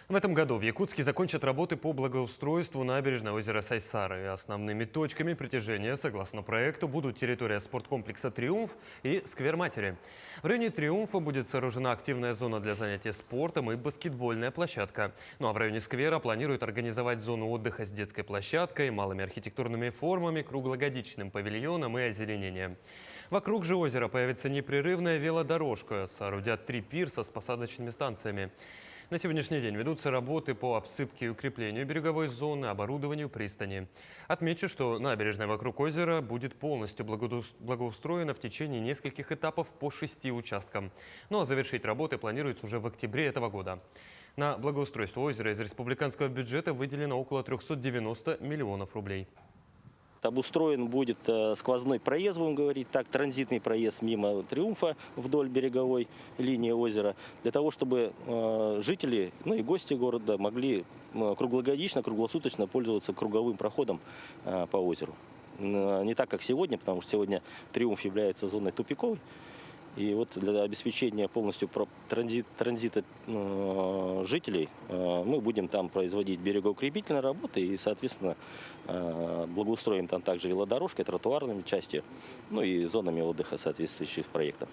В этом году в Якутске закончат работы по благоустройству набережной озера Сайсары. Основными точками притяжения, согласно проекту, будут территория спорткомплекса «Триумф» и сквер Матери. В районе «Триумфа» будет сооружена активная зона для занятия спортом и баскетбольная площадка. Ну а в районе сквера планируют организовать зону отдыха с детской площадкой, малыми архитектурными формами, круглогодичным павильоном и озеленением. Вокруг же озера появится непрерывная велодорожка, соорудят 3 пирса с посадочными станциями. На сегодняшний день ведутся работы по обсыпке и укреплению береговой зоны, оборудованию пристани. Отмечу, что набережная вокруг озера будет полностью благоустроена в течение нескольких этапов по 6 участкам. Ну а завершить работы планируется уже в октябре этого года. На благоустройство озера из республиканского бюджета выделено около 390 миллионов рублей. Обустроен будет сквозной проезд, будем говорить так, транзитный проезд мимо Триумфа вдоль береговой линии озера, для того, чтобы жители, ну и гости города могли круглогодично, круглосуточно пользоваться круговым проходом по озеру. Не так, как сегодня, потому что сегодня Триумф является зоной тупиковой. И вот для обеспечения полностью транзита жителей мы будем там производить берегоукрепительные работы и, соответственно, благоустроим там также велодорожкой, тротуарными частью, ну и зонами отдыха соответствующих проектов.